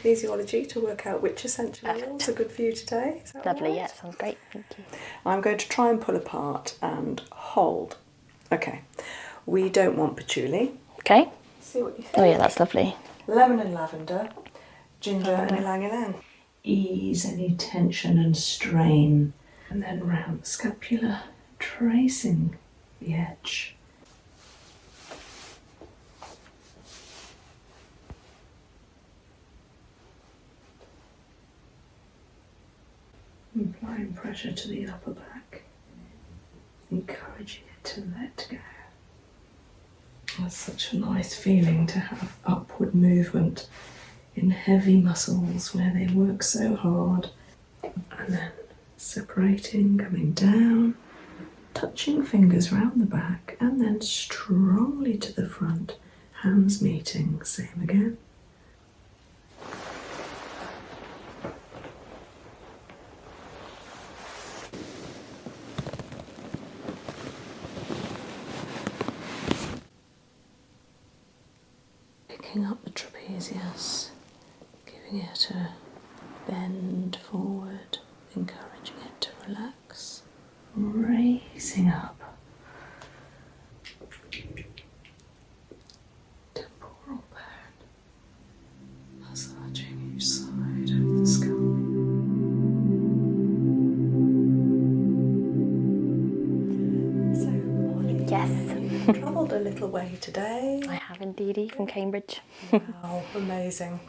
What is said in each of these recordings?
kinesiology to work out which essential oils are good for you today. Is that Lovely, right? yeah, sounds great, thank you. I'm going to try and pull apart and hold. Okay, we don't want patchouli. Okay. See what you think. Oh yeah, that's lovely. Lemon and lavender, ginger and ylang ylang. Ease any tension and strain, and then round the scapula, tracing the edge. Applying pressure to the upper back, encouraging it to let go. That's such a nice feeling to have upward movement in heavy muscles where they work so hard. And then separating, coming down, touching fingers round the back, and then strongly to the front, hands meeting, same again. Picking up the trapezius, giving it a bend forward, encouraging it to relax, raising up. Temporal bone, massaging each side of the scalp. So, Molly, Yes. you've travelled a little way today. I have indeedy, from Cambridge. Wow, amazing.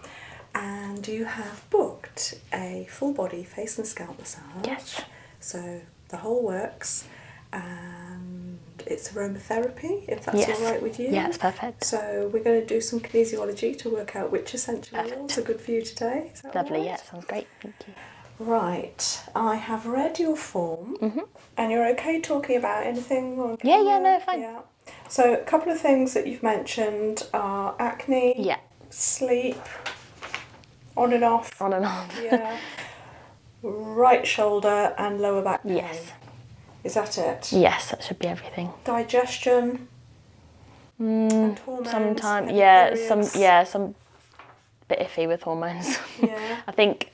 And you have booked a full body face and scalp massage. Yes. So the whole works, and it's aromatherapy, if that's Yes. all right with you. Yeah, it's perfect. So we're going to do some kinesiology to work out which essential Perfect. oils are good for you today. Is that Lovely, all yeah, right? sounds great, thank you. Right, I have read your form, and you're okay talking about anything on Yeah, camera? no, fine. Yeah. So a couple of things that you've mentioned are acne, Yeah. sleep, on and off. On and on. Yeah. Right shoulder and lower back pain. Yes. Is that it? Yes, that should be everything. Digestion and hormones. Sometimes, heavy yeah, periods. some bit iffy with hormones. Yeah. I think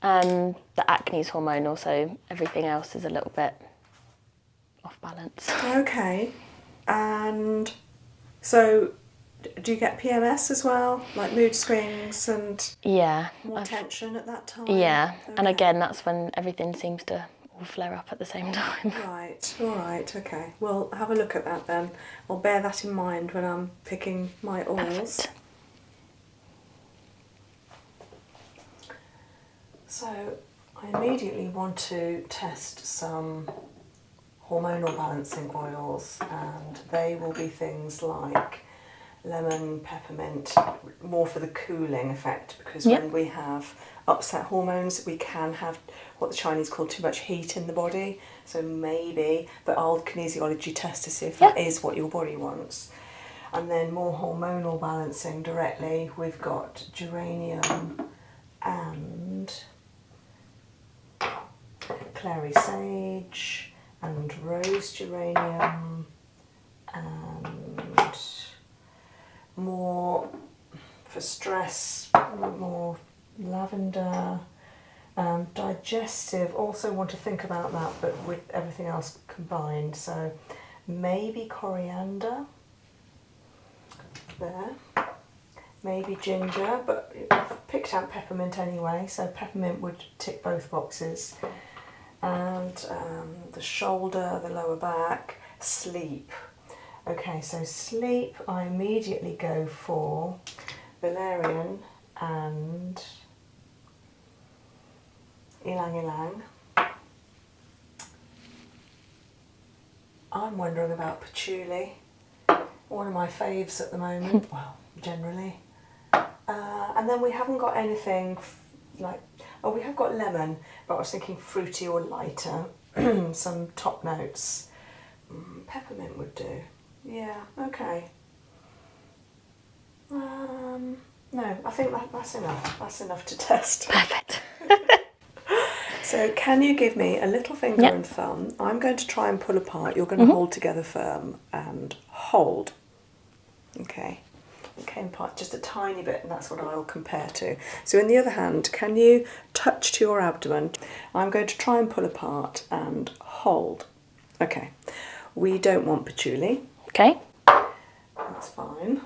the acne's hormonal, so everything else is a little bit off balance. Okay. And so, do you get PMS as well, like mood swings and Yeah. more tension at that time? Yeah, and Okay. again, that's when everything seems to all flare up at the same time. Right, all right, okay. Well, have a look at that then. I'll bear that in mind when I'm picking my oils. Perfect. So, I immediately want to test some hormonal balancing oils, and they will be things like lemon, peppermint, more for the cooling effect, because when we have upset hormones, we can have what the Chinese call too much heat in the body. So maybe, but I'll kinesiology test to see if that is what your body wants. And then more hormonal balancing directly, we've got geranium and clary sage and rose geranium and more for stress, more lavender. Digestive, also want to think about that, but with everything else combined. So maybe coriander there, maybe ginger, but I've picked out peppermint anyway, so peppermint would tick both boxes. And the shoulder, the lower back, sleep. Okay, so sleep, I immediately go for valerian and ylang ylang. I'm wondering about patchouli, one of my faves at the moment, well, generally. And then we haven't got anything like, oh, we have got lemon, but I was thinking fruity or lighter, some top notes. Peppermint would do. Yeah, okay. No, I think that's enough. That's enough to test. Perfect. So can you give me a little finger and thumb? I'm going to try and pull apart. You're going to hold together firm and hold. Okay. It came apart just a tiny bit, and that's what I'll compare to. So in the other hand, can you touch to your abdomen? I'm going to try and pull apart and hold. Okay, we don't want patchouli. Okay. That's fine.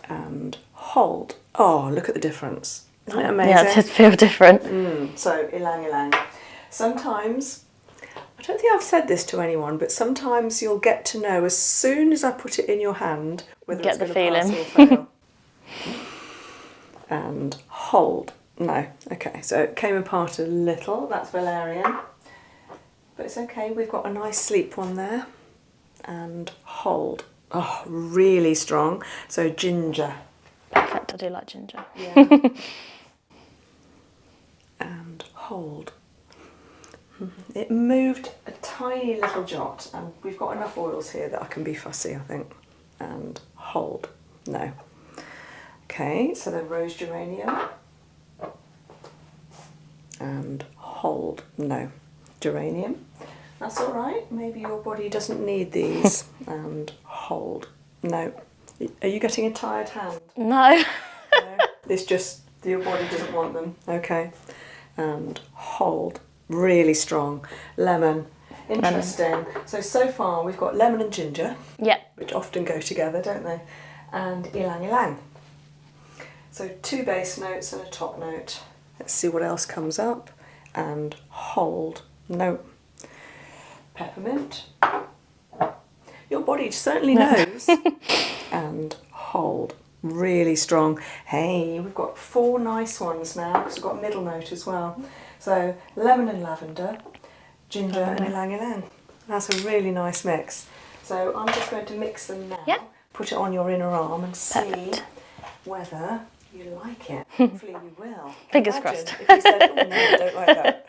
And hold. Oh, look at the difference. Isn't it amazing? Yeah, it does feel different. So, ilang ilang. Sometimes, I don't think I've said this to anyone, but sometimes you'll get to know as soon as I put it in your hand whether it's going to pass or fail. And hold. No. Okay, so it came apart a little. That's valerian. But it's okay, we've got a nice sleep one there. And hold. Oh, really strong. So ginger. Perfect, I do like ginger. Yeah. And hold. It moved a tiny little jot, and we've got enough oils here that I can be fussy, I think. And hold. No. Okay, so then rose geranium. And hold. No. Geranium. That's all right. Maybe your body doesn't need these. And hold. No. Are you getting a tired hand? No. No. It's just your body doesn't want them. Okay. And hold. Really strong. Lemon. Interesting. Lemon. So far we've got lemon and ginger. Yep. Which often go together, don't they? And ilang ilang. So 2 base notes and a top note. Let's see what else comes up. And hold. No. Peppermint. Your body certainly knows. And hold. Really strong. Hey, we've got 4 nice ones now because we've got middle note as well. So lemon and lavender, ginger and ilang ilang. That's a really nice mix. So I'm just going to mix them now. Yep. Put it on your inner arm and see Perfect. whether you like it. Hopefully you will. Fingers Imagine crossed. if you said, oh no, I don't like that.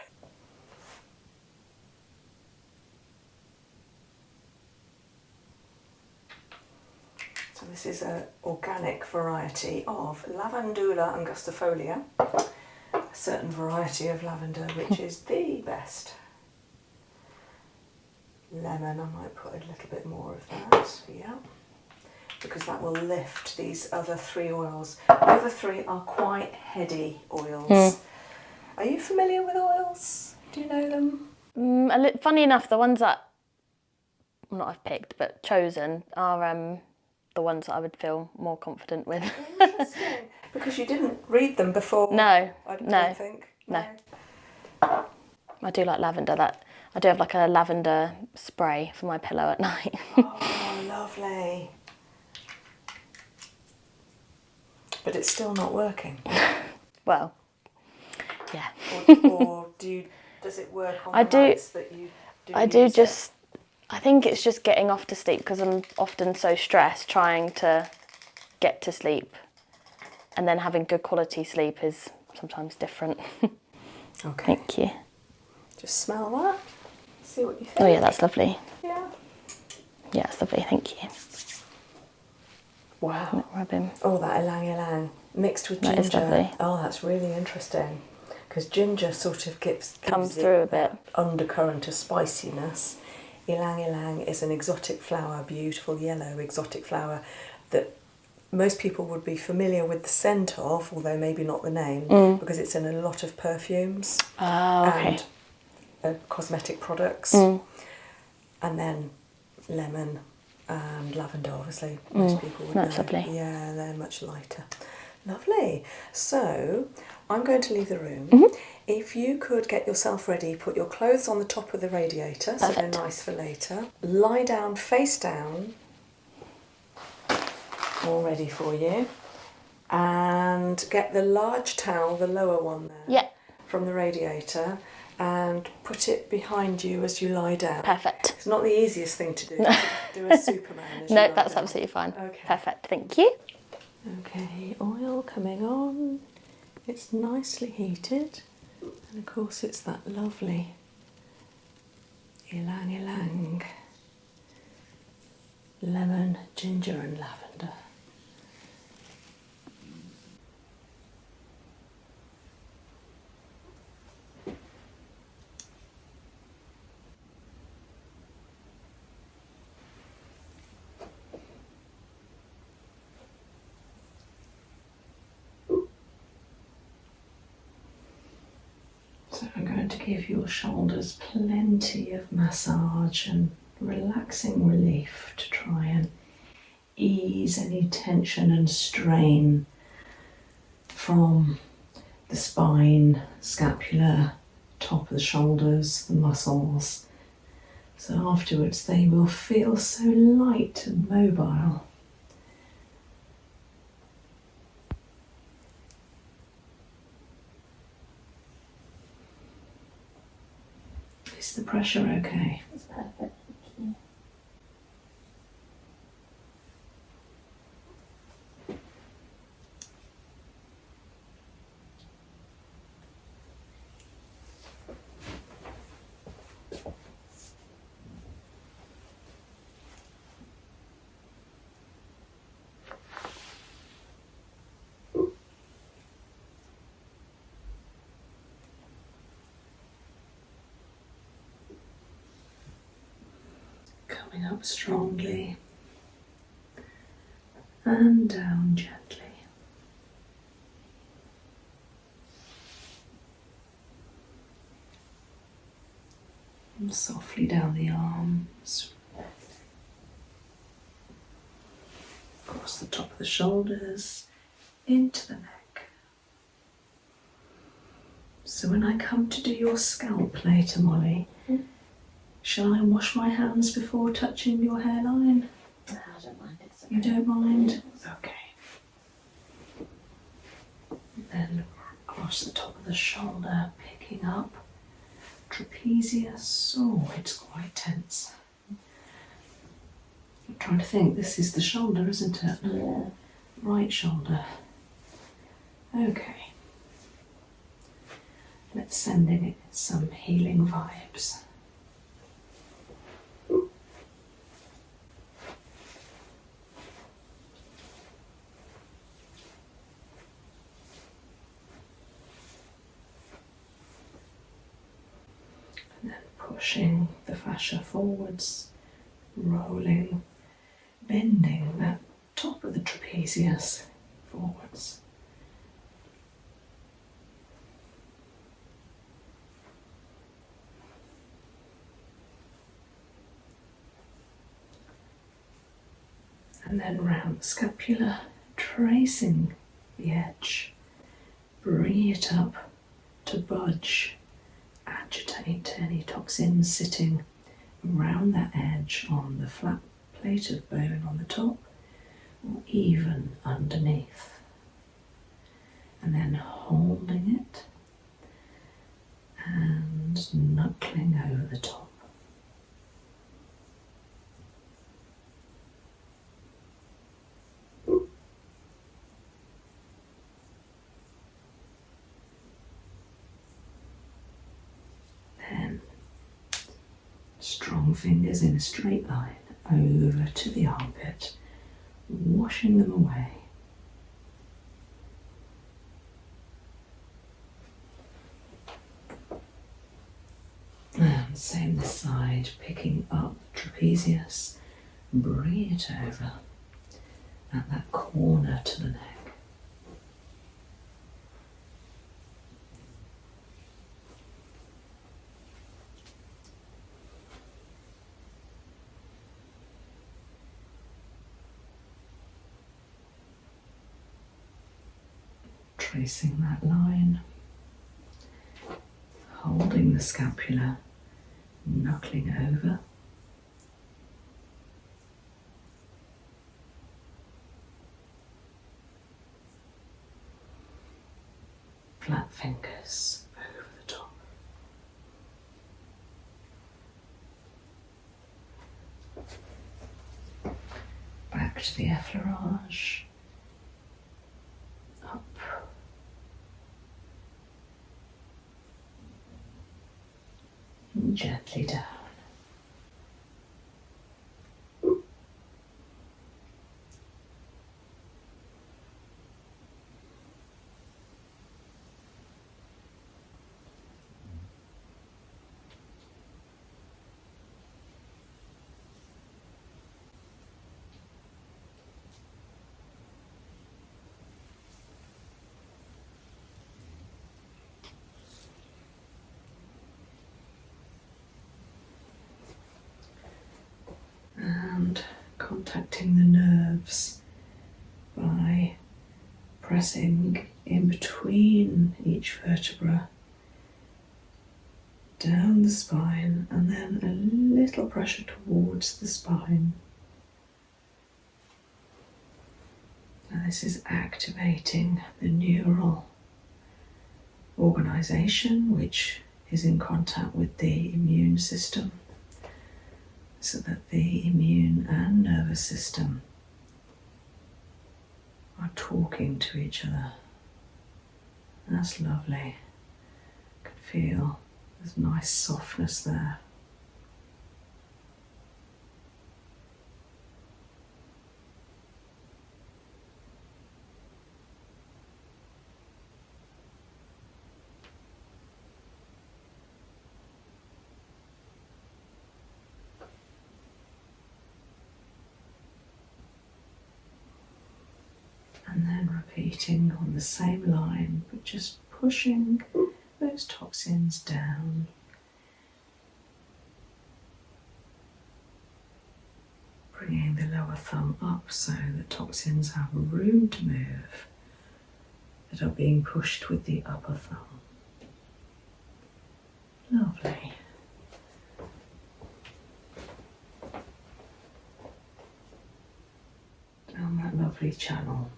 So this is an organic variety of Lavandula angustifolia, a certain variety of lavender which is the best. Lemon, I might put a little bit more of that, yeah, because that will lift these other 3 oils. The other 3 are quite heady oils. Are you familiar with oils? Do you know them? Funny enough, the ones that, well, not I've picked, but chosen are the ones that I would feel more confident with. Interesting. Because you didn't read them before. No, I don't no, think. no. I do like lavender. I do have like a lavender spray for my pillow at night. Oh, lovely. But it's still not working. Well, yeah. Or does it work on the nights that you do I do use just, I think it's just getting off to sleep because I'm often so stressed trying to get to sleep, and then having good quality sleep is sometimes different. Okay. Thank you. Just smell that. See what you think. Oh yeah, that's lovely. Yeah. Yeah, it's lovely, thank you. Wow. Rubbing. Oh, that ilang ilang mixed with ginger. That is lovely. Oh, that's really interesting. Because ginger sort of Comes gives through it a bit. undercurrent of spiciness. Ilang ilang is an exotic flower, beautiful yellow exotic flower that most people would be familiar with the scent of, although maybe not the name, because it's in a lot of perfumes Okay. and cosmetic products. And then lemon and lavender, obviously, most people would That's know. lovely. Yeah, they're much lighter. Lovely. So I'm going to leave the room. If you could get yourself ready, put your clothes on the top of the radiator so they're nice for later. Lie down, face down, all ready for you. And get the large towel, the lower one there, from the radiator, and put it behind you as you lie down. Perfect. It's not the easiest thing to do. You do a Superman as you lie No, that's down. absolutely fine. Okay. Perfect, thank you. Okay, oil coming on. It's nicely heated. And of course it's that lovely ilang ilang. Lemon, ginger and lavender. So I'm going to give your shoulders plenty of massage and relaxing relief to try and ease any tension and strain from the spine, scapula, top of the shoulders, the muscles. So afterwards they will feel so light and mobile. Is the pressure okay? It's perfect, thank you. Coming up strongly and down gently. And softly down the arms, across the top of the shoulders, into the neck. So when I come to do your scalp later, Molly, shall I wash my hands before touching your hairline? No, I don't mind. It's okay. You don't mind? Okay. And then across the top of the shoulder, picking up trapezius. Oh, it's quite tense. I'm trying to think. This is the shoulder, isn't it? Yeah. Right shoulder. Okay. Let's send in some healing vibes. And then pushing the fascia forwards, rolling, bending that top of the trapezius forwards. And then round the scapula, tracing the edge, bringing it up to budge, agitate any toxins sitting around that edge on the flat plate of bone on the top or even underneath. And then holding it and knuckling over the top. Then strong fingers in a straight line over to the armpit, washing them away. And same this side, picking up trapezius, bringing it over at that corner to the neck. Tracing that line, holding the scapula, knuckling over. Flat fingers over the top. Back to the effleurage. Up. And gently down. contacting the nerves by pressing in between each vertebra, down the spine, and then a little pressure towards the spine. Now this is activating the neural organisation, which is in contact with the immune system, so that the immune and nervous system are talking to each other. That's lovely. I can feel there's nice softness there. And then repeating on the same line, but just pushing those toxins down. Bringing the lower thumb up so the toxins have room to move that are being pushed with the upper thumb. Lovely. Down that lovely channel.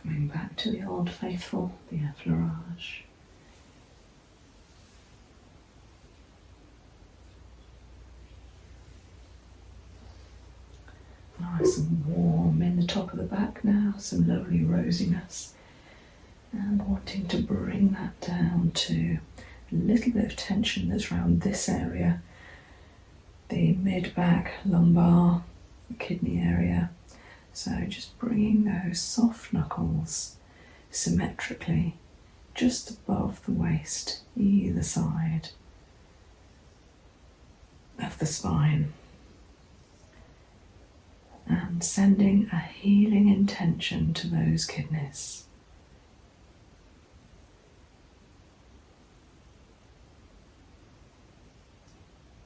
Coming back to the old faithful, the effleurage. Nice and warm in the top of the back now, some lovely rosiness. And wanting to bring that down to a little bit of tension that's around this area, the mid-back, lumbar, the kidney area. So just bringing those soft knuckles symmetrically just above the waist, either side of the spine. And sending a healing intention to those kidneys.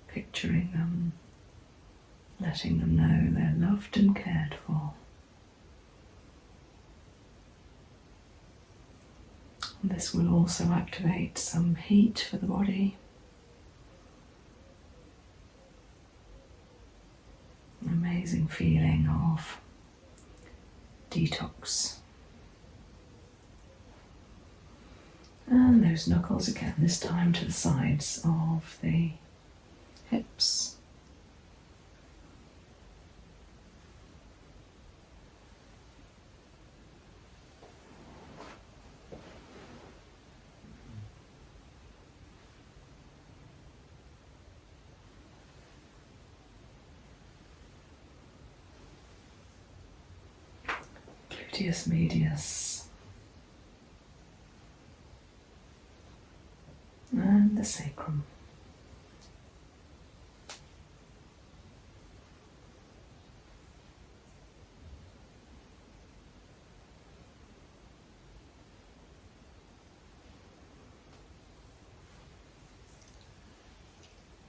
Picturing them, letting them know they're loved and cared for. This will also activate some heat for the body. An amazing feeling of detox. And those knuckles again, this time to the sides of the hips. Gluteus medius. And the sacrum.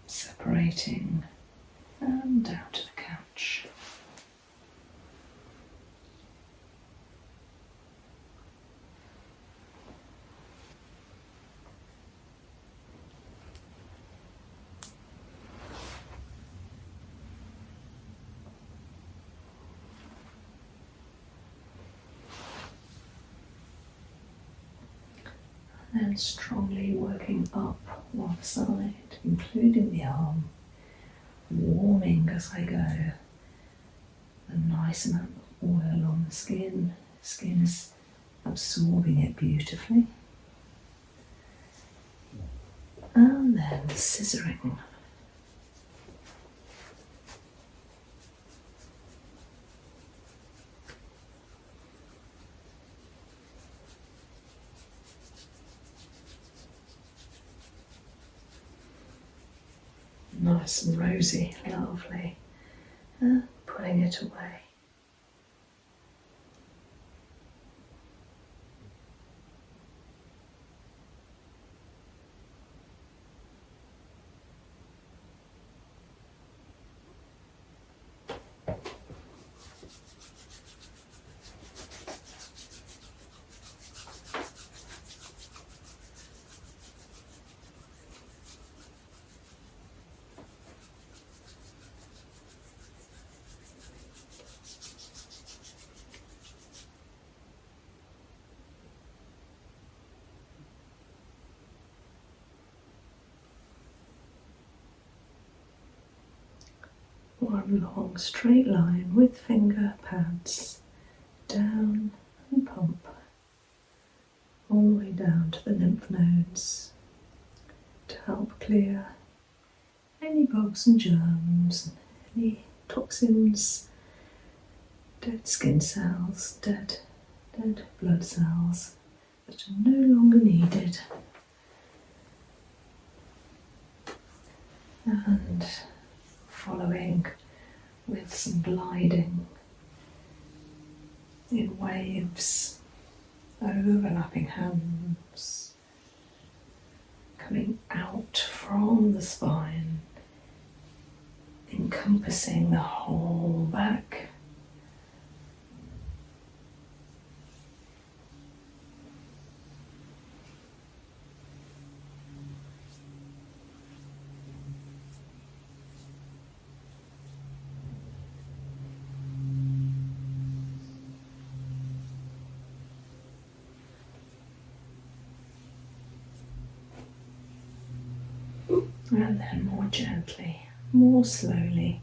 Separating and down to the couch. And then strongly working up one side, including the arm, warming as I go. A nice amount of oil on the skin. Skin is absorbing it beautifully. And then scissoring. nice and rosy, lovely. Putting it away. One long straight line with finger pads down and pump all the way down to the lymph nodes to help clear any bugs and germs and any toxins, dead skin cells, dead blood cells that are no longer needed. And following with some gliding in waves, overlapping hands, coming out from the spine, encompassing the whole back. And then more gently, more slowly.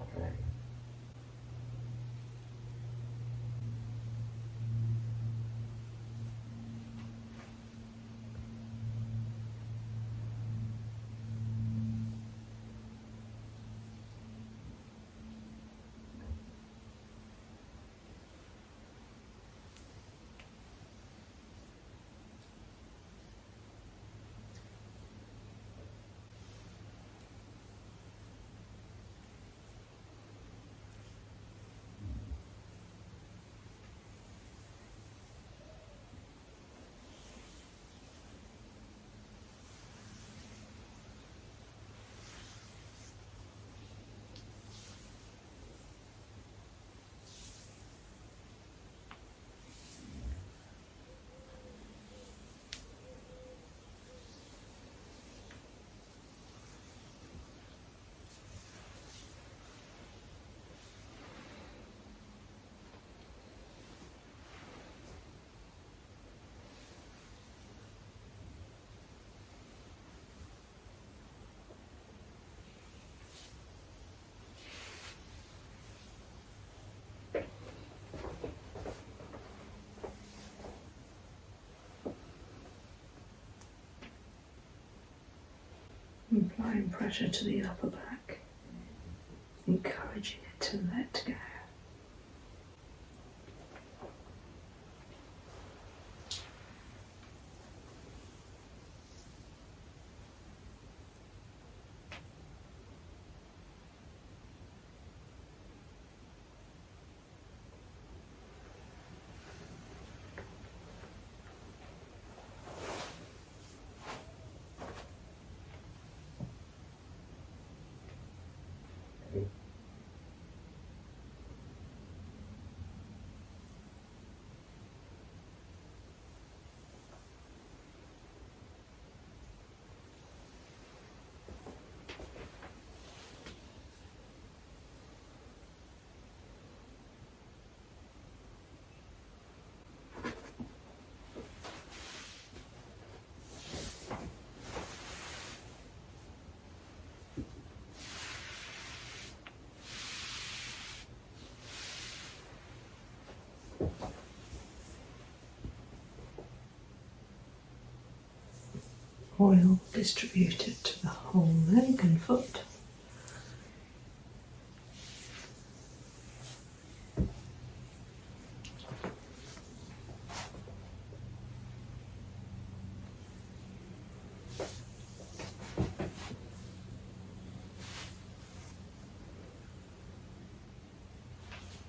Applying pressure to the upper back, encouraging it to let go. Oil distributed to the whole leg and foot.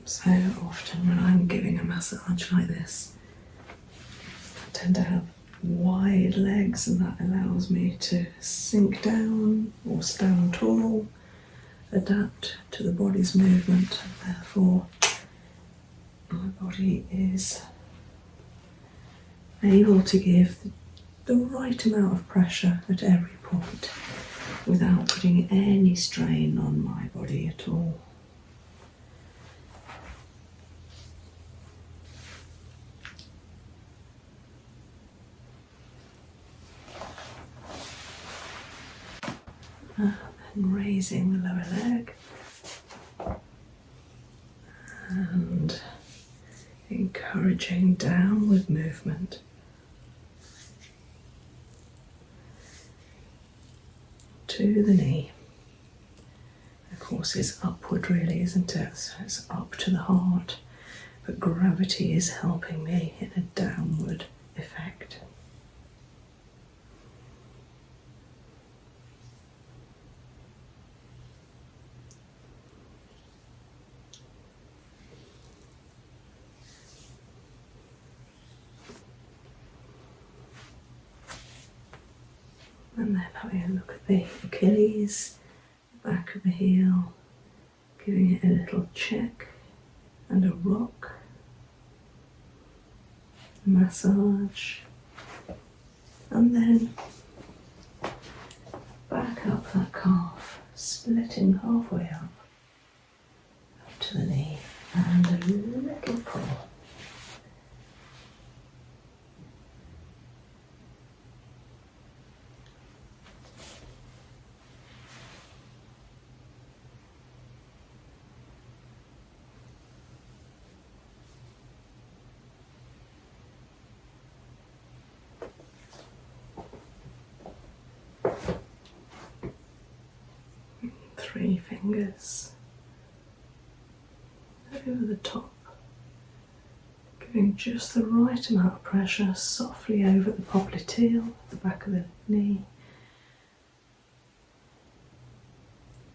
So often when I'm giving a massage like this, I tend to have wide legs, and that allows me to sink down or stand tall, adapt to the body's movement, and therefore my body is able to give the right amount of pressure at every point without putting any strain on my body at all. And raising the lower leg and encouraging downward movement. To the knee. Of course, it's upward really, isn't it? So it's up to the heart, but gravity is helping me in a downward effect. And then having a look at the Achilles, the back of the heel, giving it a little check and a rock, massage, and then back up that calf, splitting halfway up to the knee, and a little pull. Three fingers over the top, giving just the right amount of pressure softly over the popliteal, the back of the knee.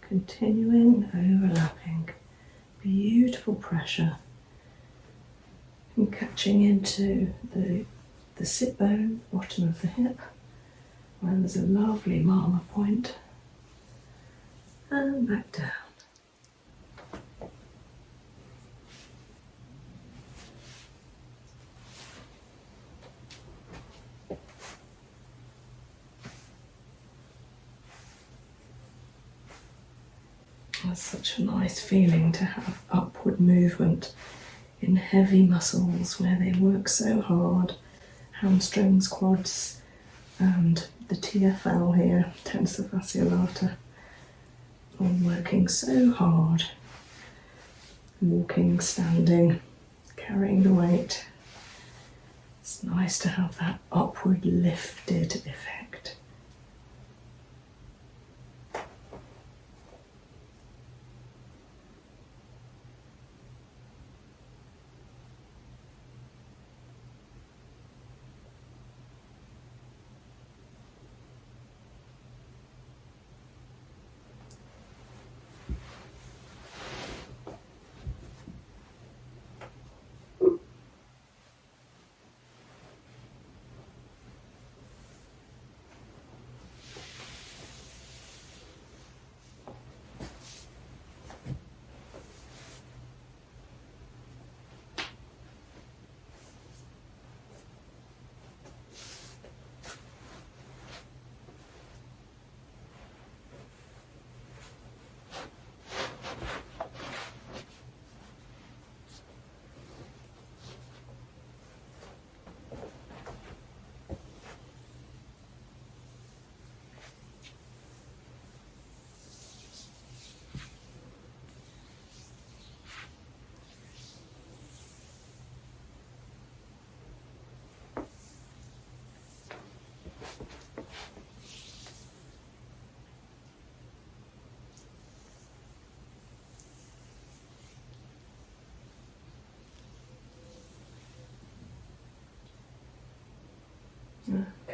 Continuing, overlapping, beautiful pressure, and catching into the sit bone, bottom of the hip, where there's a lovely mama point. And back down. It's such a nice feeling to have upward movement in heavy muscles where they work so hard. Hamstrings, quads, and the TFL here, tensor fasciae lata, all working so hard. Walking, standing, carrying the weight. It's nice to have that upward lifted effect.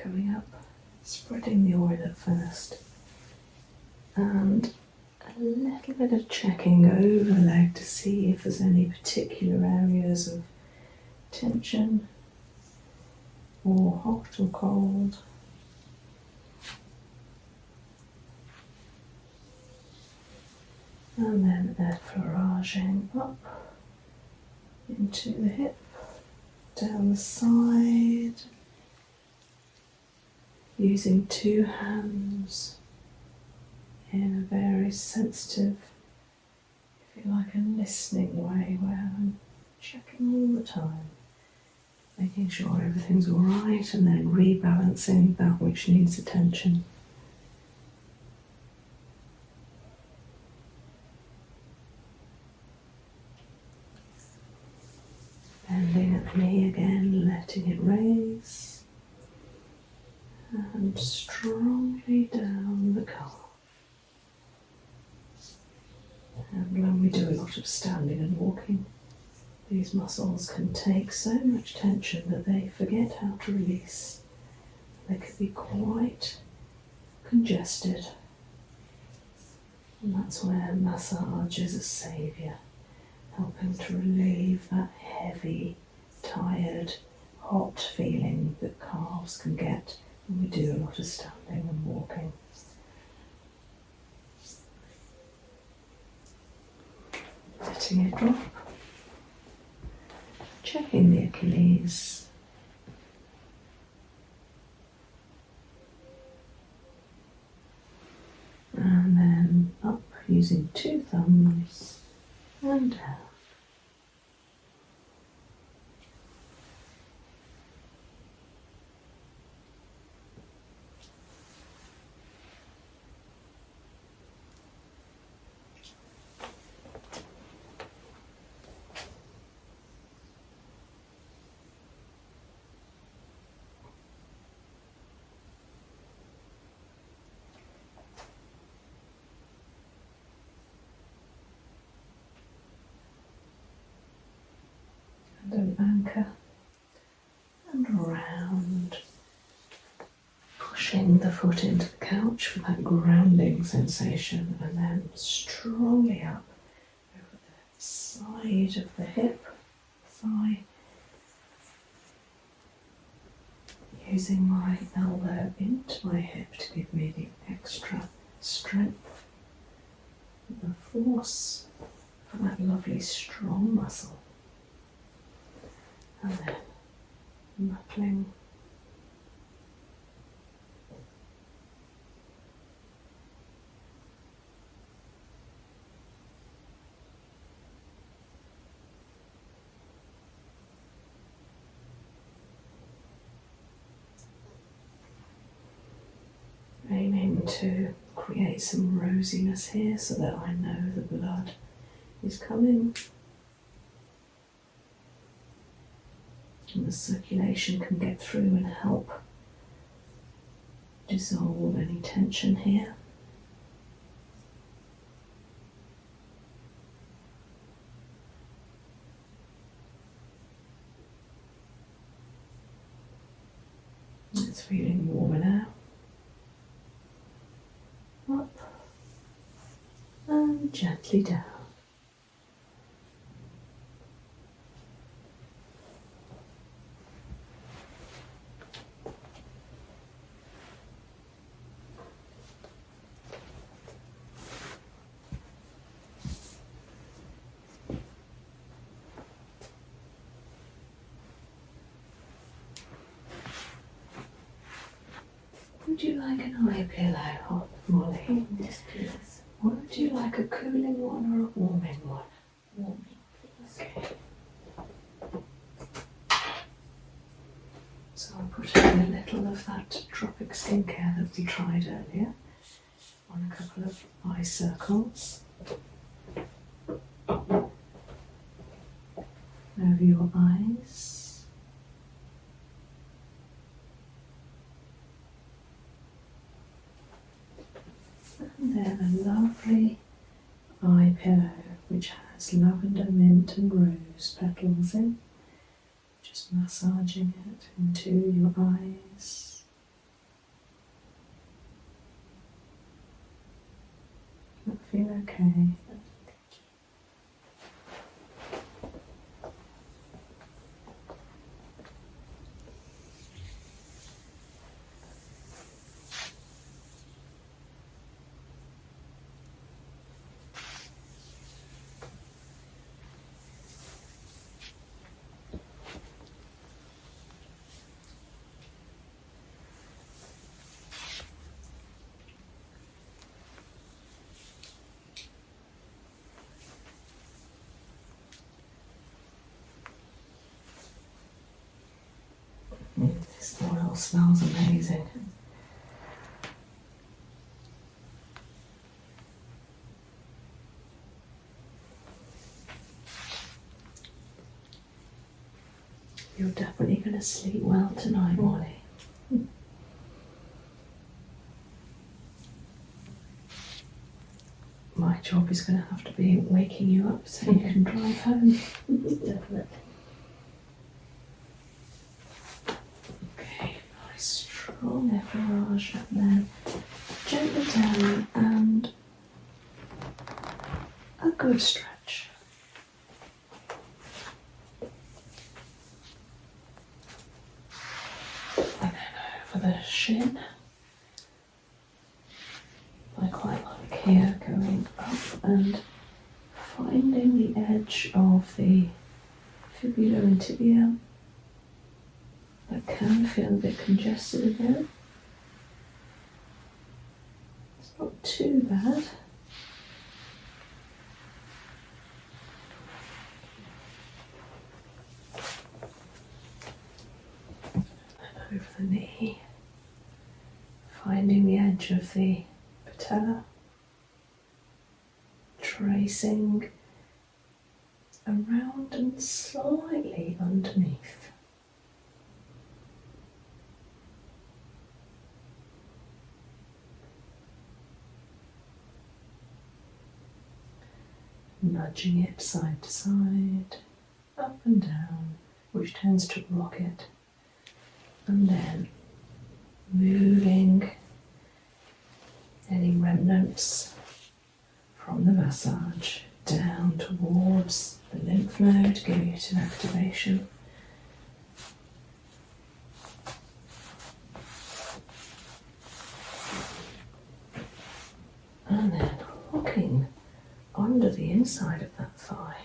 Coming up, spreading the oil at first, and a little bit of checking over the leg to see if there's any particular areas of tension or hot or cold. And then effleuraging up into the hip, down the side, using two hands in a very sensitive, if you like, a listening way where I'm checking all the time, making sure everything's all right, and then rebalancing that which needs attention. Bending at the knee again, letting it raise, and strongly down the calf. And when we do a lot of standing and walking, these muscles can take so much tension that they forget how to release. They can be quite congested. And that's where massage is a saviour, helping to relieve that heavy, tired, hot feeling that calves can get when we do a lot of standing and walking. Letting it drop. Checking the Achilles. And then up using two thumbs and down. And an anchor and round, pushing the foot into the couch for that grounding sensation, and then strongly up over the side of the hip, thigh, using my elbow into my hip to give me the extra strength, the force for that lovely strong muscle. And then knuckling aiming to create some rosiness here so that I know the blood is coming. And the circulation can get through and help dissolve any tension here. It's feeling warmer now. Up and gently down. Would you like an eye pillow, Molly? Yes, please. Would you like a cooling one or a warming one? Warming, please. Okay. So I'll put in a little of that tropic skincare that we tried earlier on a couple of eye circles. Over your eyes. And then a lovely eye pillow which has lavender, mint and rose petals in. Just massaging it into your eyes. That feel okay. This oil smells amazing. You're definitely going to sleep well tonight, Molly. My job is going to have to be waking you up so you can drive home. Definitely. Okay, nice strong effleurage and then gently down and a good stretch. And then over the shin. I quite like here going up and finding the edge of the fibula and tibia. That can feel a bit congested again. It's not too bad. And over the knee, finding the edge of the patella, tracing around and slightly underneath. Nudging it side to side, up and down, which tends to rock it, and then moving any remnants from the massage down towards the lymph node, giving it an activation. And then rocking under the inside of that thigh.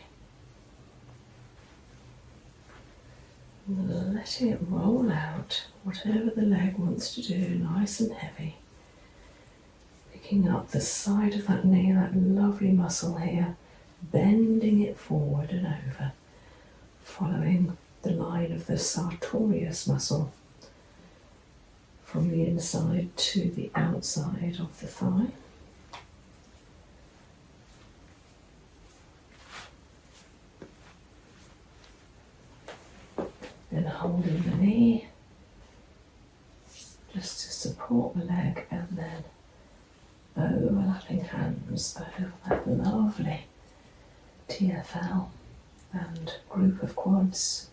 Letting it roll out, whatever the leg wants to do, nice and heavy. Picking up the side of that knee, that lovely muscle here, bending it forward and over, following the line of the sartorius muscle from the inside to the outside of the thigh. Then holding the knee just to support the leg, and then overlapping hands over that lovely TFL and group of quads.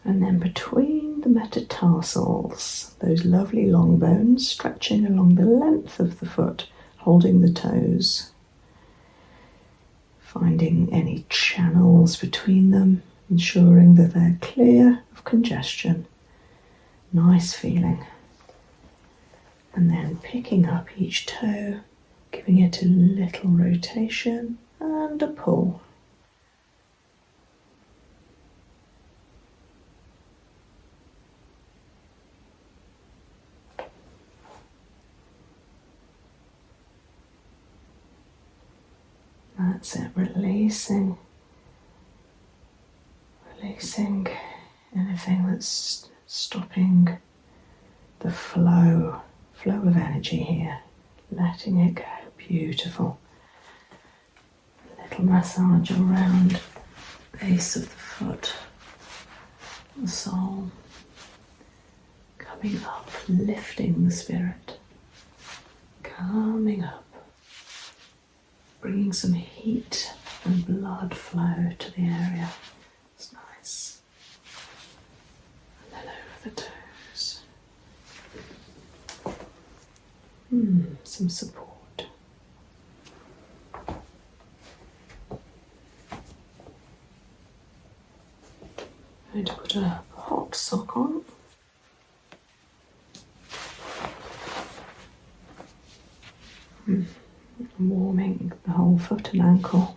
And then between the metatarsals, those lovely long bones stretching along the length of the foot, holding the toes, finding any channels between them, ensuring that they're clear of congestion. Nice feeling. And then picking up each toe, giving it a little rotation and a pull. That's it, releasing anything that's stopping the flow of energy here, letting it go. Beautiful. gentle massage around the base of the foot, the sole, coming up, lifting the spirit, coming up, bringing some heat and blood flow to the area. It's nice. And then over the toes. Some support. I'm going to put a hot sock on. Warming the whole foot and ankle.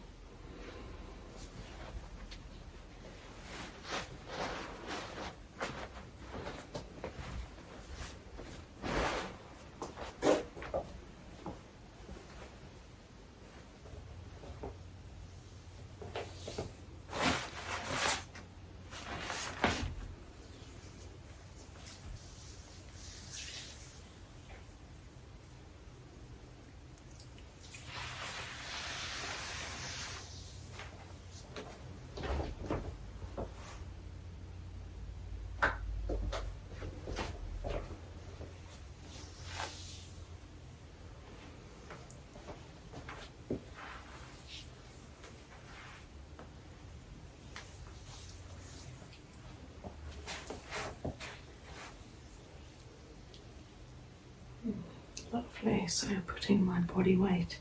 Lovely, so putting my body weight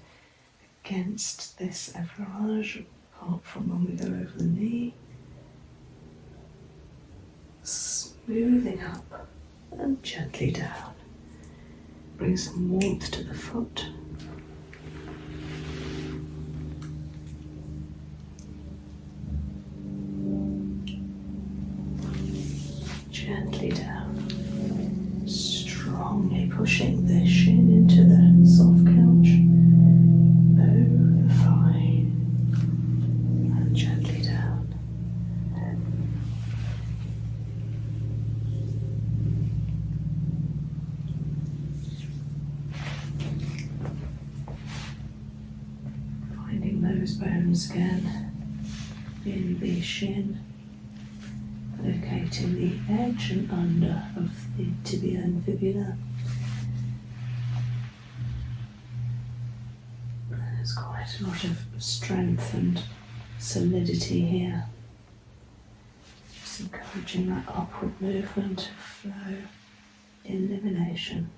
against this effleurage, apart from when we go over the knee, smoothing up and gently down. Bring some warmth to the foot. Gently down. Strongly pushing the shin into the soft couch, over the thigh, and gently down. Finding those bones again in the shin. Locating the edge and under of the tibia and fibula. There's quite a lot of strength and solidity here. Just encouraging that upward movement of flow, elimination.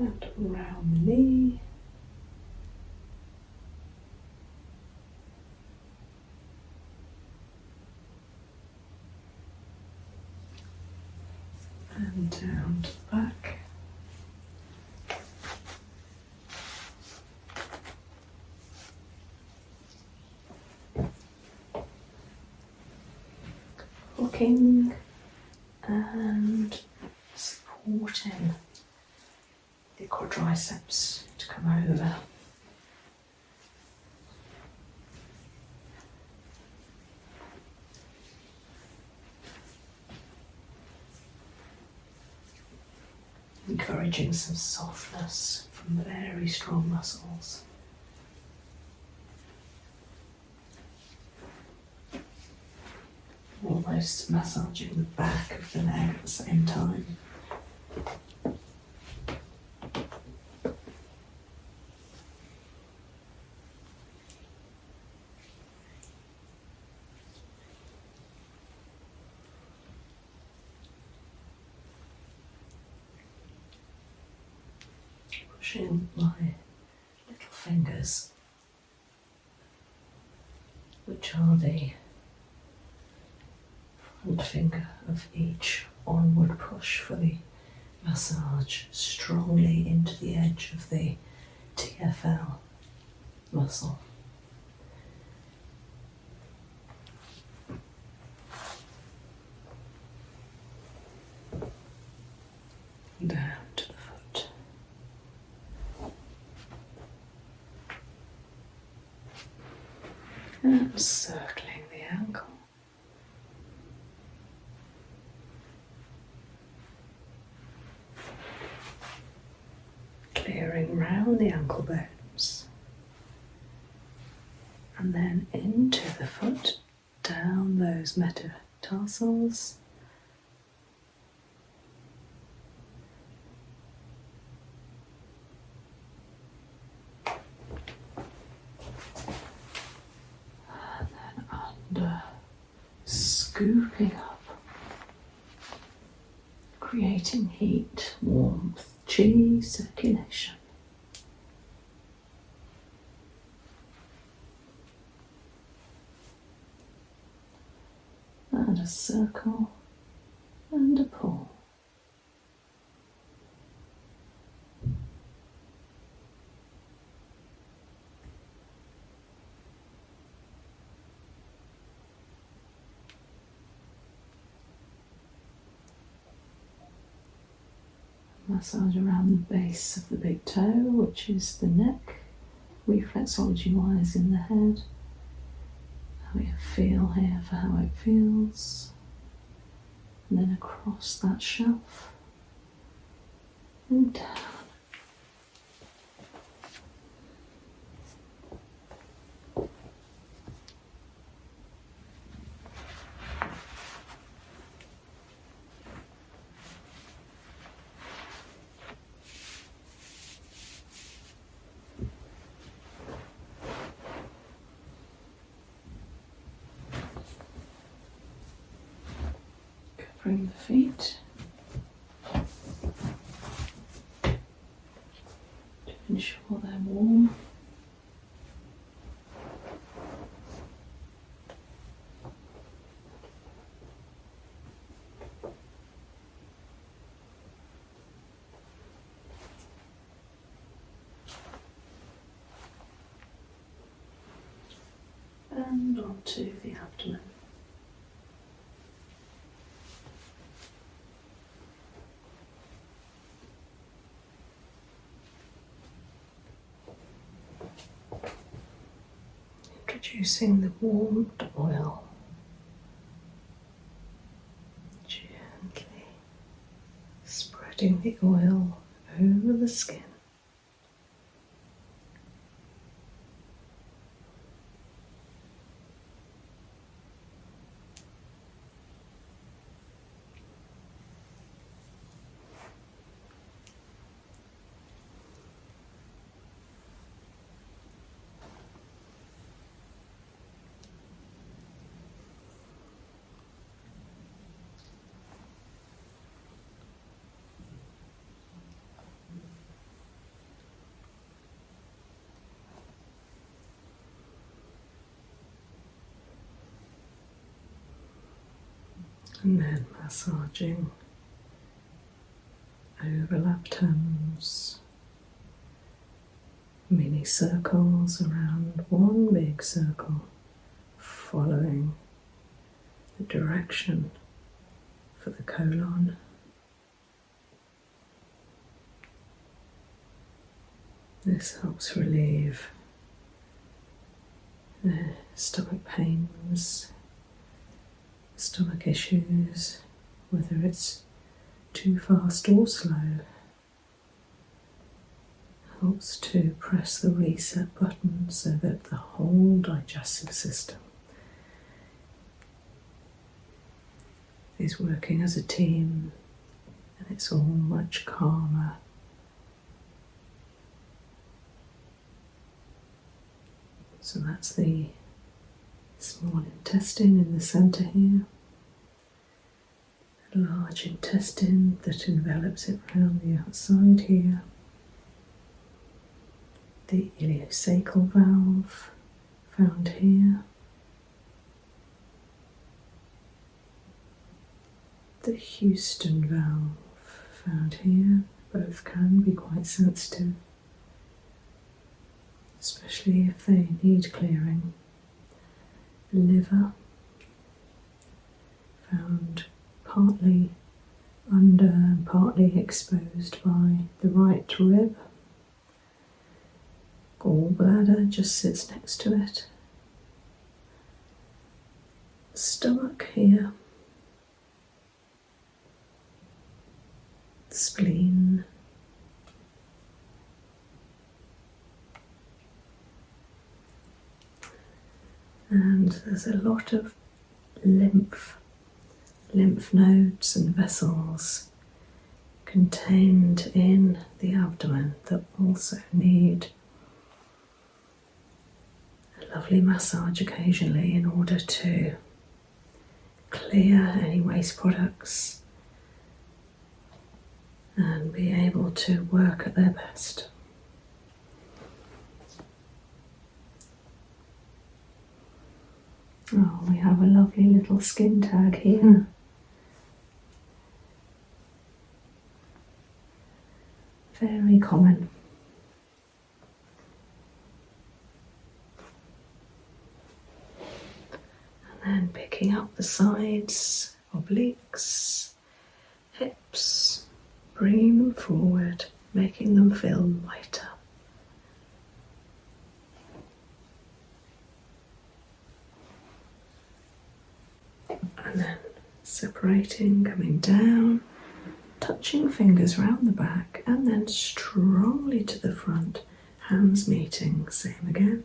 And around the knee. And down to the back. Hooking and supporting the quadriceps to come over. Encouraging some softness from very strong muscles. Almost massaging the back of the leg at the same time. Pushing my little fingers, which are the front finger of each onward push for the massage, strongly into the edge of the TFL muscle. Down to the foot. and circling the ankle. Clearing round the ankle bones. And then into the foot, down those metatarsals. And then under, scooping up, creating heat, warmth, chi, circulation. And a circle and a pull. Massage around the base of the big toe, which is the neck, reflexology wise in the head. Have a feel here for how it feels. And then across that shelf and down. Covering the feet to ensure they're warm. And onto the abdomen. Introducing the warmed oil, gently spreading the oil over the skin. And then massaging overlap toes, mini circles around one big circle, following the direction for the colon. This helps relieve the stomach pains, stomach issues, whether it's too fast or slow. Helps to press the reset button so that the whole digestive system is working as a team and it's all much calmer. So that's the small intestine in the centre here, a large intestine that envelops it around the outside here, the ileocecal valve found here, the Houston valve found here. Both can be quite sensitive, especially if they need clearing. The liver, found partly under and partly exposed by the right rib. Gallbladder just sits next to it. stomach here, spleen, and there's a lot of lymph nodes and vessels contained in the abdomen that also need a lovely massage occasionally in order to clear any waste products and be able to work at their best. Oh, we have a lovely little skin tag here. Very common. And then picking up the sides, obliques, hips, bringing them forward, making them feel lighter. And then separating, coming down, touching fingers round the back, and then strongly to the front, hands meeting, same again.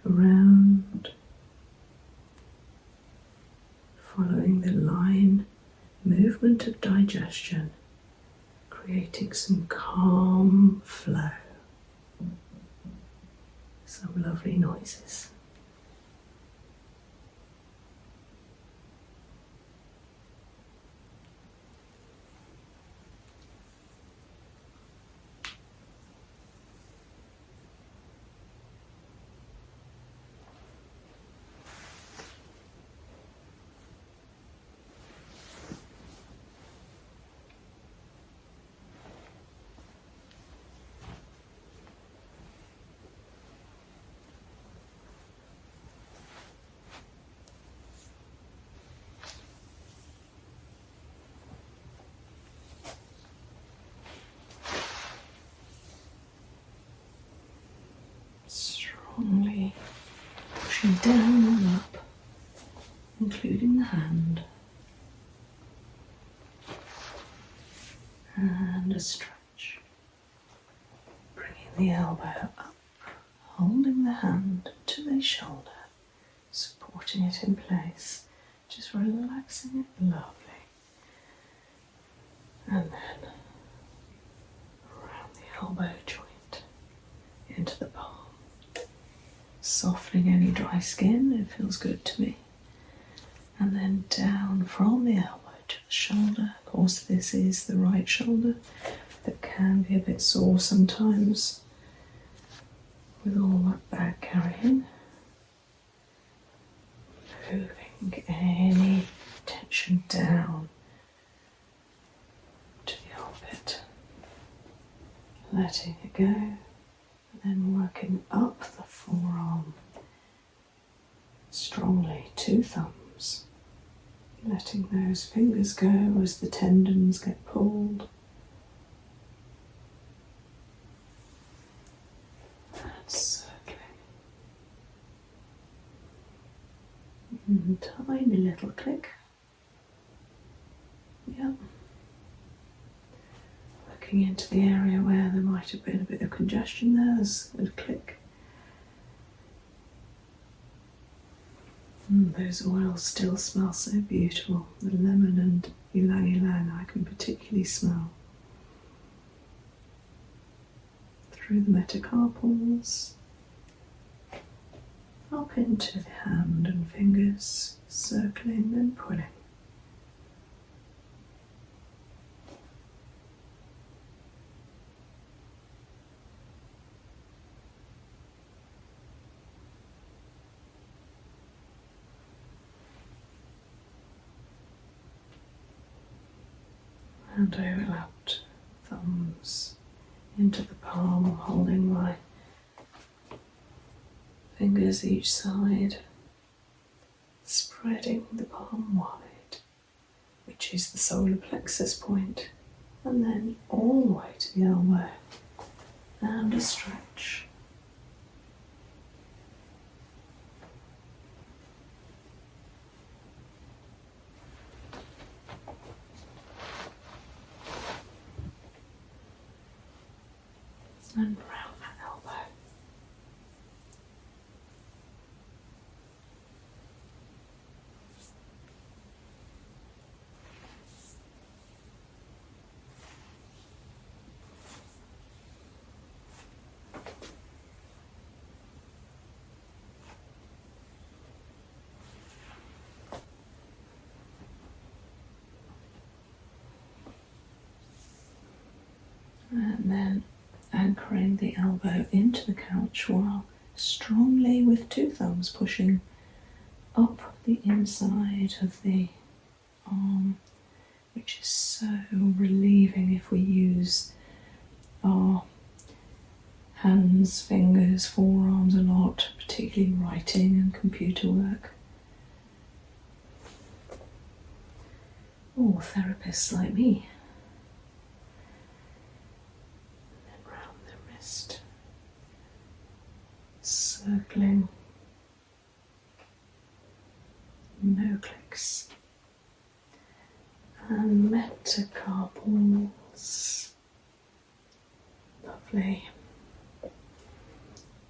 Around, following the line, movement of digestion, creating some calm flow, some lovely noises. Strongly pushing down and up, including the hand, and a stretch, bringing the elbow up, holding the hand to the shoulder, supporting it in place, just relaxing it lovely, and then around the elbow joint into the palm. Softening any dry skin, it feels good to me. And then down from the elbow to the shoulder. Of course, this is the right shoulder that can be a bit sore sometimes with all that bag carrying. Moving any tension down to the armpit. Letting it go. And then working up the forearm strongly, 2 thumbs, letting those fingers go as the tendons get pulled. And circling. And tiny little click. Yep. Into the area where there might have been a bit of congestion there, there's a click. Those oils still smell so beautiful. The lemon and ylang ylang I can particularly smell. Through the metacarpals, up into the hand and fingers, circling and pulling. And overlapped thumbs into the palm, holding my fingers each side, spreading the palm wide, which is the solar plexus point, And then all the way to the elbow and a stretch. And round that elbow. And then anchoring the elbow into the couch while strongly with 2 thumbs pushing up the inside of the arm, which is so relieving if we use our hands, fingers, forearms a lot, particularly writing and computer work. Or therapists like me. And then round the wrist, circling, no clicks. And metacarpals, lovely.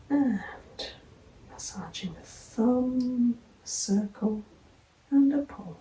And massaging a thumb, a circle, and a pole.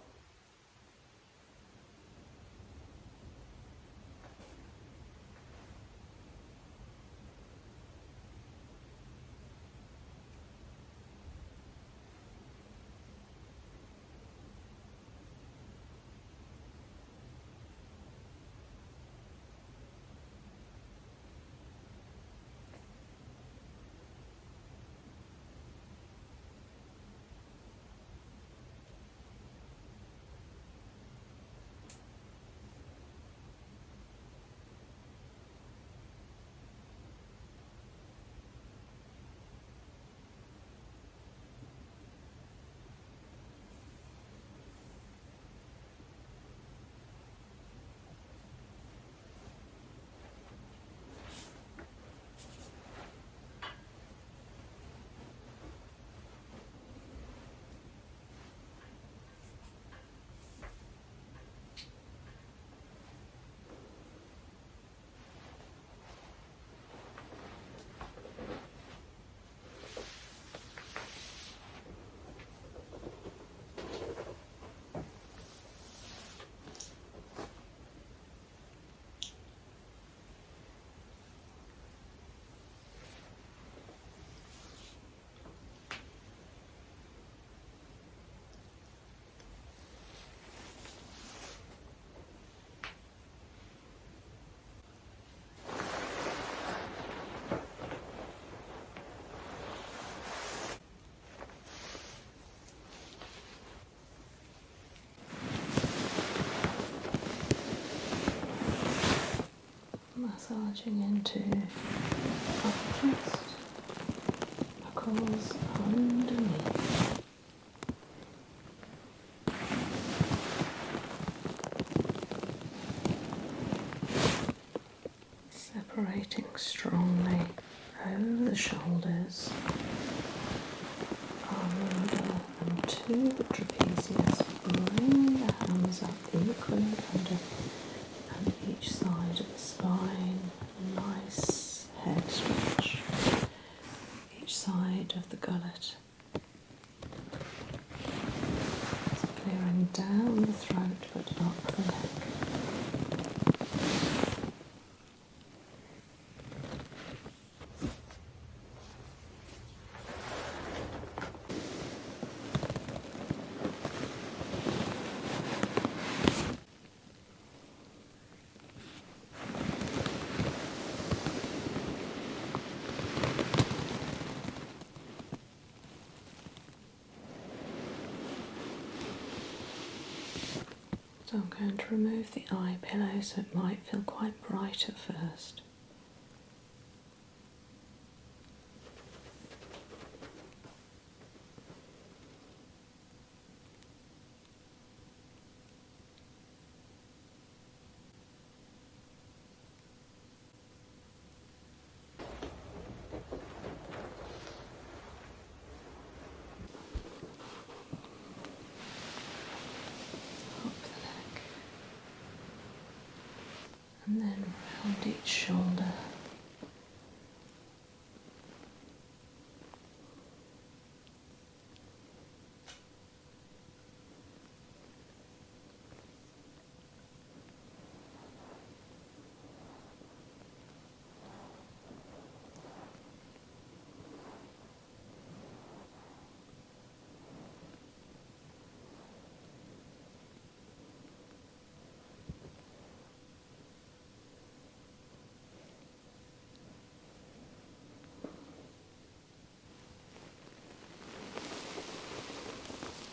Massaging into upper chest, knuckles underneath. Separating strongly over the shoulders, under and to the trapezius. Bring the hands up equally under and each side of the spine. Nice head stretch. Each side of the gullet. It's clearing down the throat but up the neck. So I'm going to remove the eye pillow so it might feel quite bright at first. each shoulder.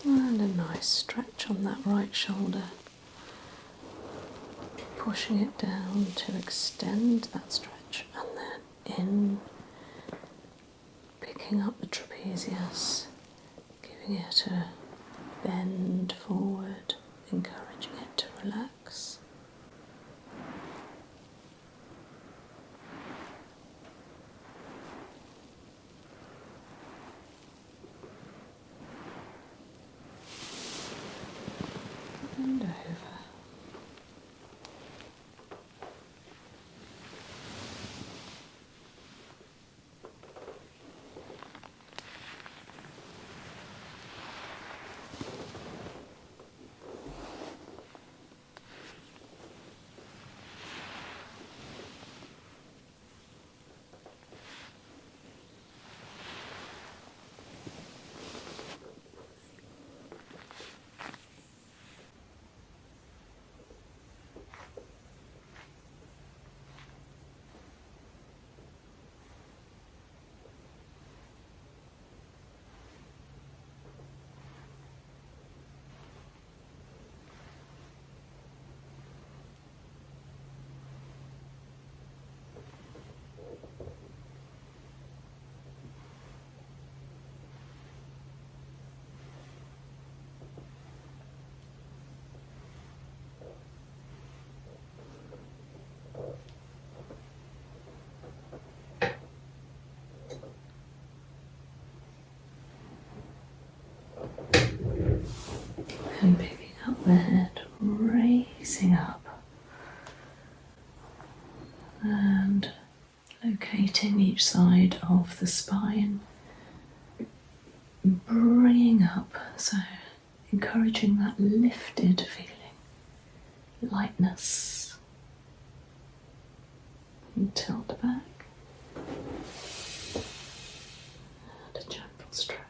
And a nice stretch on that right shoulder, pushing it down to extend that stretch, and then in, picking up the trapezius, giving it a bend forward, encouraging it to relax. And over. And picking up the head, raising up and locating each side of the spine, bringing up, so encouraging that lifted feeling, lightness, and tilt back, and a gentle stretch.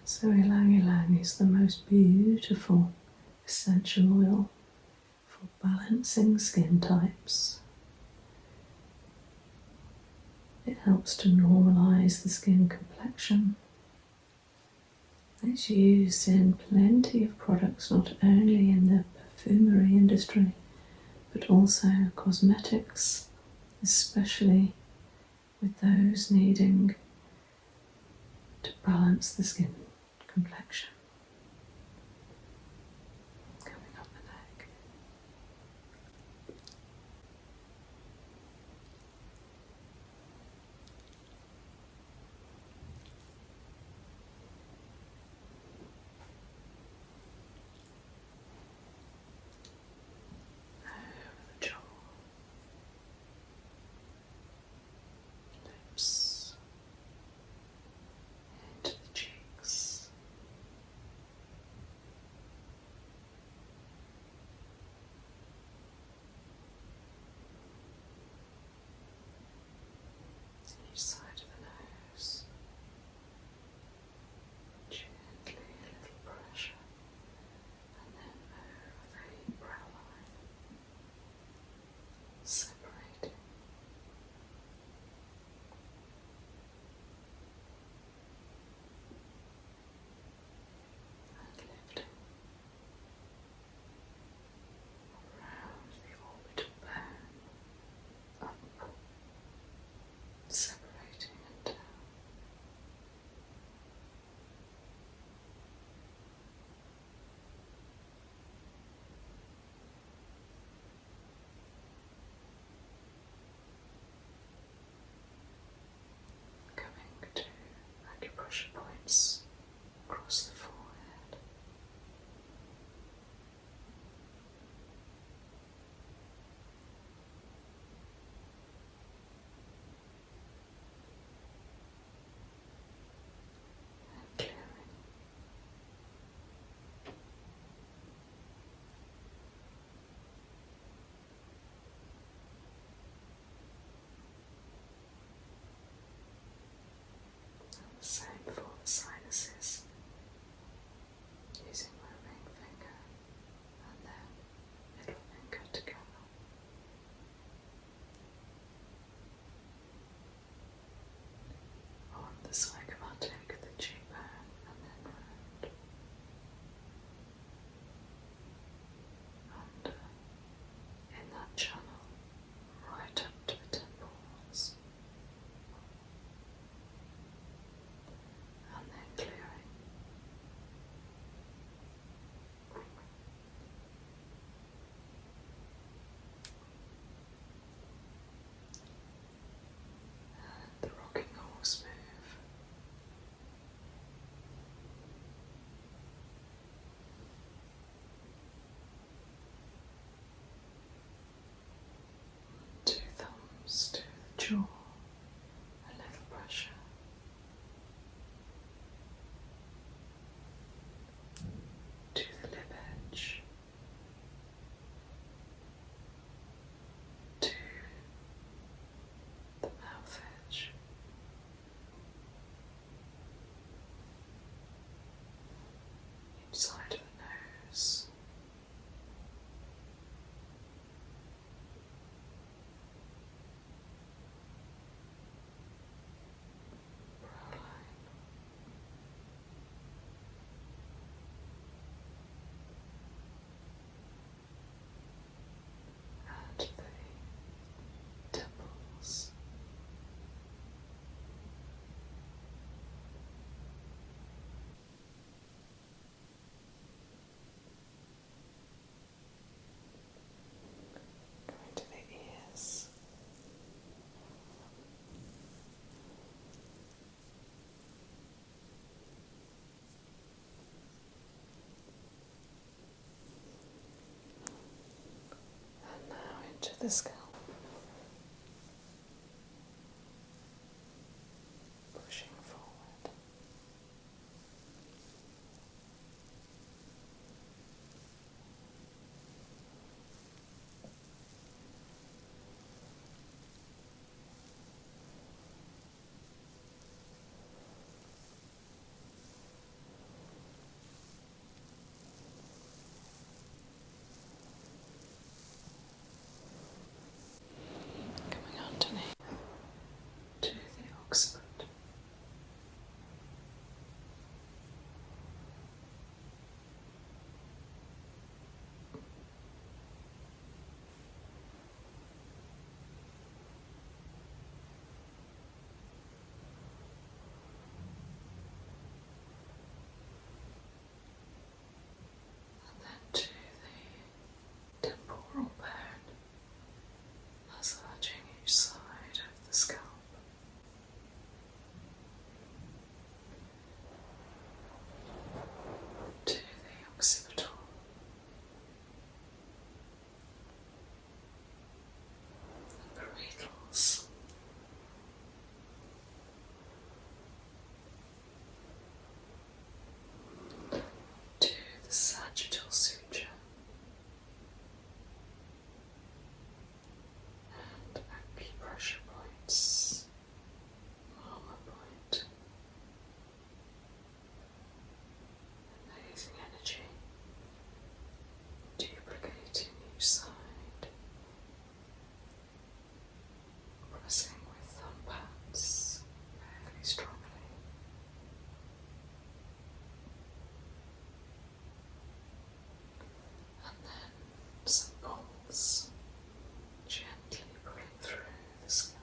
So ylang ylang is the most beautiful essential oil for balancing skin types. It helps to normalise the skin complexion. It's used in plenty of products, not only in the perfumery industry, but also cosmetics, especially with those needing to balance the skin complexion. Coming up the neck. Over the jaw. Lips. Into the cheeks. jaw, a little pressure. To the lip edge. To the mouth edge. Inside of the nose. Brow line. And the temples. Going to the ears. And now into the scalp. Pushing forward. Coming underneath to the occiput. And then to the temporal bone, massaging each side of the scalp. To the occipital. The parietals. To the sagittal suture. And acupressure points. Marma point. Amazing energy. Duplicating each side. Pressing with thumb pads fairly strongly. And then some pulls, gently pulling through the scalp.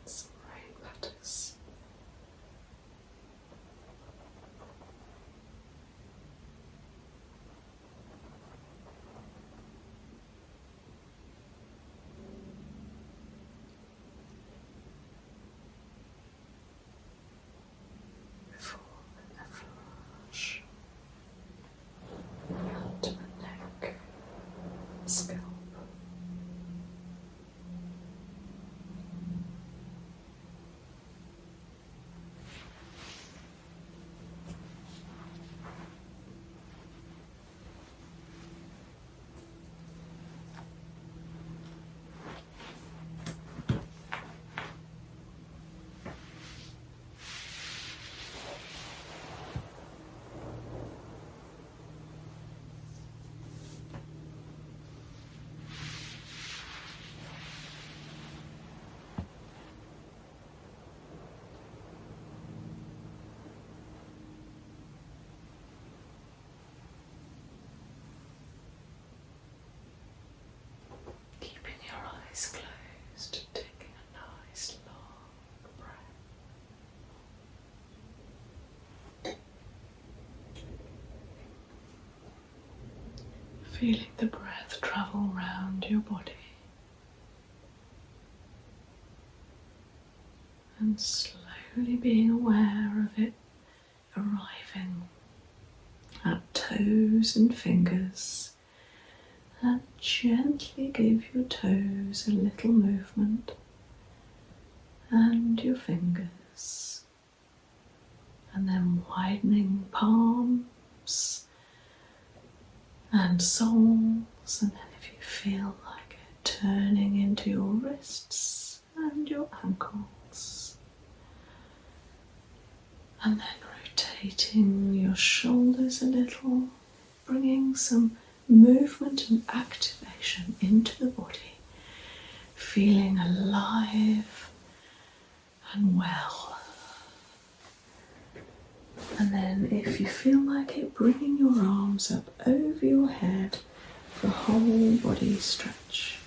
Some rain patters. Before an effleurage. Down to the neck, scalp. Keeping your eyes closed, taking a nice long breath. Feeling the breath travel round your body and slowly being aware of it arriving at toes and fingers, and gently give your toes a little movement and your fingers, and then widening palms and soles, and then if you feel like it, turning into your wrists and your ankles, and then rotating your shoulders a little, bringing some movement and activation into the body, feeling alive and well. And then if you feel like it, bringing your arms up over your head for whole body stretch.